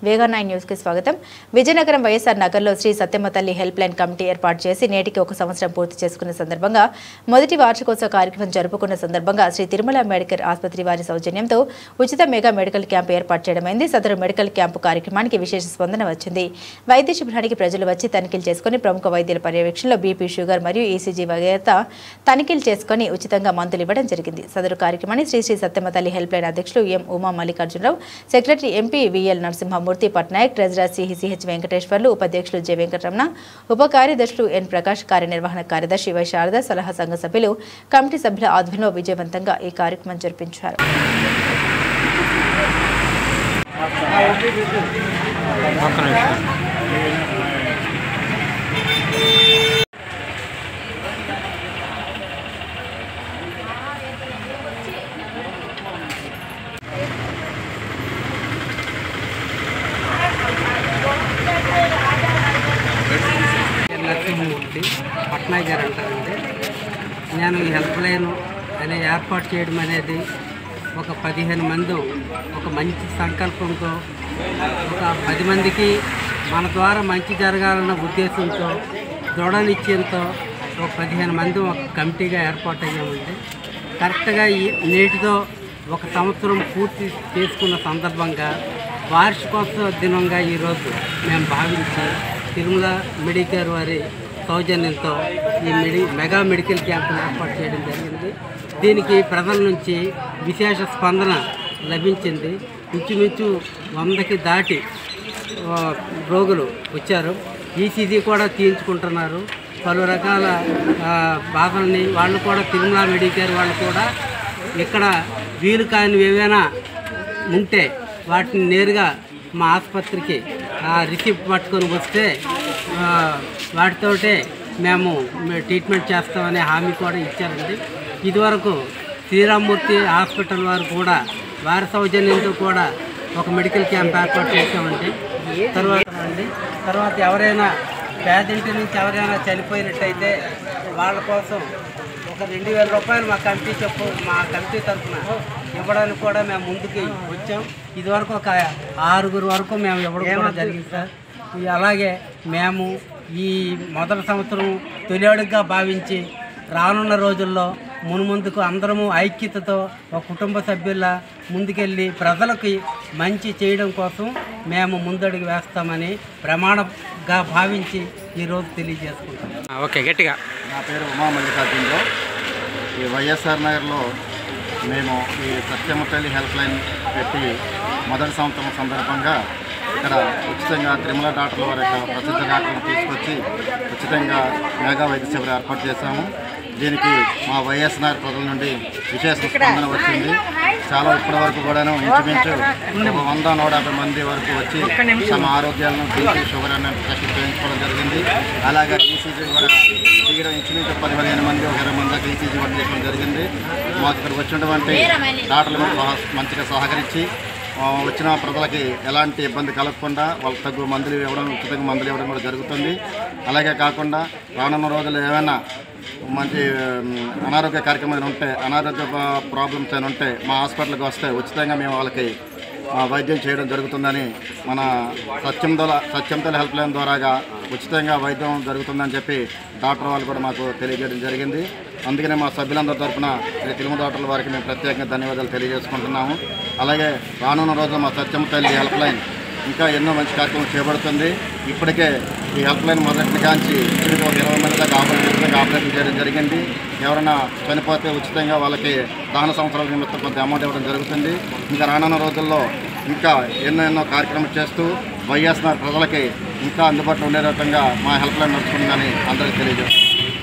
వేగా 9 news కి స్వాగతం. విజయనగరం వైఎస్ఆర్ నగర్లో శ్రీ సత్యమ్మ తల్లి హెల్ప్ లైన్ కమిటీ ఏర్పాటు చేసి నేటికి 1 సంవత్సరం పూర్తి చేసుకున్న సందర్భంగా మొదటి వార్షికోత్సవ కార్యక్రమం జరుపుకున్న సందర్భంగా శ్రీ తిరుమల మెడికల్ ఆసుపత్రి వారి సౌజన్యంతో ఉచిత మెగా మెడికల్ క్యాంప్ ఏర్పాటు చేయడమైంది. సదరు మెడికల్ క్యాంపు కార్యక్రమానికి విశేష స్పందన వచ్చింది. వైద్య శిబిరానికి ప్రజలు వచ్చి తనిఖీలు చేసుకుని ప్రముఖ వైద్యుల పర్యవేక్షణలో బీపీ, షుగర్ మరియు ఈసీజీ వగైరా తనిఖీలు చేసుకుని ఉచితంగా మందులు ఇవ్వడం జరిగింది. సదరు కార్యక్రమాన్ని శ్రీ సత్యమ్మ తల్లి హెల్ప్ లైన్ అధ్యక్షులు M Uma Mallikarjunarao, secretary MP VL Narasimhamurthy Patnaik, treasurer CH Venkateswarlu, ఉపాధ్యక్షులు జె వెంకటరమణ, ఉప కార్యదర్శులు ఎన్ ప్రకాష్, కార్యనిర్వహణ కార్యదర్శి వై శారద, సలహా సంఘ సభ్యులు, కమిటీ సభ్యుల ఆధ్వర్యంలో విజయవంతంగా ఈ కార్యక్రమం జరిపించారు. నరసింహమూర్తి పట్నాయక్ గారు అంటారండి. నేను ఈ హెల్ప్ లైన్ అనే ఏర్పాటు చేయడం అనేది ఒక 15 మంది ఒక మంచి సంకల్పంతో, ఒక 10 మందికి మన ద్వారా మంచి జరగాలన్న ఉద్దేశంతో, దృఢ నిశ్చయంతో ఒక 15 మంది ఒక కమిటీగా ఏర్పాటు అయ్యామండి. కరెక్ట్గా నేటితో 1 సంవత్సరం పూర్తి చేసుకున్న సందర్భంగా వార్షికోత్సవ దినంగా ఈరోజు మేము భావించి తిరుమల మెడికేర్ వారి సౌజన్యంతో ఈ మెగా మెడికల్ క్యాంపును ఏర్పాటు చేయడం జరిగింది. దీనికి ప్రజల నుంచి విశేష స్పందన లభించింది. ఇంచుమించు 100కి దాటి రోగులు వచ్చారు. ఈసీజీ కూడా తీయించుకుంటున్నారు. పలు రకాల బాధల్ని వాళ్ళు కూడా తిరుమల మెడికేర్ వాళ్ళు కూడా ఇక్కడ వీలు కానివి ఏవైనా ఉంటే వాటిని నేరుగా మా ఆసుపత్రికి రిసిప్ట్ పట్టుకొని వస్తే వాటితోటే మేము ట్రీట్మెంట్ చేస్తామనే హామీ కూడా ఇచ్చారండి. ఇదివరకు శ్రీరామ్మూర్తి హాస్పిటల్ వారు కూడా వారి సౌజన్యంతో కూడా ఒక మెడికల్ క్యాంప్ ఏర్పాటు చేసామండి. తర్వాత ఎవరైనా పేదింటి నుంచి ఎవరైనా చనిపోయినట్టయితే వాళ్ళ కోసం ఒక 2000 రూపాయలు మా కమిటీ తరఫున ఇవ్వడానికి కూడా మేము ముందుకు వచ్చాం. ఇదివరకు ఒక 6 వరకు మేము ఇవ్వడం కూడా జరిగింది సార్. అలాగే మేము ఈ మొదటి సంవత్సరం తొలి అడుగుగా భావించి రానున్న రోజుల్లో మున్ముందుకు అందరము ఐక్యతతో ఒక కుటుంబ సభ్యుల ముందుకెళ్ళి ప్రజలకి మంచి చేయడం కోసం మేము ముందడుగు వేస్తామని ప్రమాణంగా భావించి ఈరోజు తెలియజేసుకుంటాం. ఓకే, గట్టిగా. నా పేరు ఉమా మల్లికార్జునరావు. ఈ వైఎస్ఆర్ నగర్లో మేము ఈ సత్యమ్మ తల్లి హెల్ప్ లైన్ పెట్టి మొదటి సంవత్సరం సందర్భంగా ఇక్కడ ఉచితంగా తిరుమల డాక్టర్ల వారి యొక్క ప్రసిద్ధ డాక్టర్లను తీసుకొచ్చి ఉచితంగా మెగా వైద్య శిబిరం ఏర్పాటు చేశాము. దీనికి మా వైఎస్ఆర్ ప్రజల నుండి విశేష స్పందన వచ్చింది. చాలా ఇప్పటి వరకు కూడాను ఇంచుమించు 100-150 మంది వరకు వచ్చి తమ ఆరోగ్యాలను బీపీ, షుగర్ అనే టెస్ట్ చేయించుకోవడం జరిగింది. అలాగే ఈసీజీ కూడా తీయడం ఇంచుమించు 10-15 మంది, 20 మందికి ఈసీజీ కూడా చేయడం జరిగింది. మాకు ఇక్కడ వచ్చినటువంటి డాక్టర్లు మంచిగా సహకరించి వచ్చిన ప్రజలకి ఎలాంటి ఇబ్బంది కలగకుండా వాళ్ళకి తగ్గు మందులు ఇవ్వడం, ఉచితంగా మందులు ఇవ్వడం కూడా జరుగుతుంది. అలాగే కాకుండా రానున్న రోజులు ఏమైనా మంచి అనారోగ్య కార్యక్రమాలు ఉంటే, అనారోగ్య ప్రాబ్లమ్స్ అయినా ఉంటే మా హాస్పిటల్కి వస్తే ఉచితంగా మేము వాళ్ళకి వైద్యం చేయడం జరుగుతుందని మన సత్యంతల హెల్ప్ లైన్ ద్వారాగా ఉచితంగా వైద్యం జరుగుతుందని చెప్పి డాక్టర్ వాళ్ళు కూడా మాకు తెలియజేయడం జరిగింది. అందుకనే మా సభ్యులందరి తరఫున తిరుమల డాక్టర్ల వారికి మేము ప్రత్యేకంగా ధన్యవాదాలు తెలియజేసుకుంటున్నాము. అలాగే రానున్న రోజుల్లో మా సత్యమ్మ తల్లి హెల్ప్ లైన్ ఇంకా ఎన్నో మంచి కార్యక్రమాలు చేపడుతుంది. ఇప్పటికే ఈ హెల్ప్ లైన్ మొదటి కాంచి 20 మంది దాకా ఆపరేషన్ చేయడం జరిగింది. ఎవరైనా చనిపోతే ఉచితంగా వాళ్ళకి దహన సంవత్సరాల నిమిత్తం కొంత అమౌంట్ ఇవ్వడం జరుగుతుంది. ఇంకా రానున్న రోజుల్లో ఇంకా ఎన్నో కార్యక్రమాలు చేస్తూ వైఎస్ఆర్ ప్రజలకి ఇంకా అందుబాటులో ఉండే రకంగా మా హెల్ప్ లైన్ నడుచుకుంటుందని అందరికీ తెలియజేస్తుంది.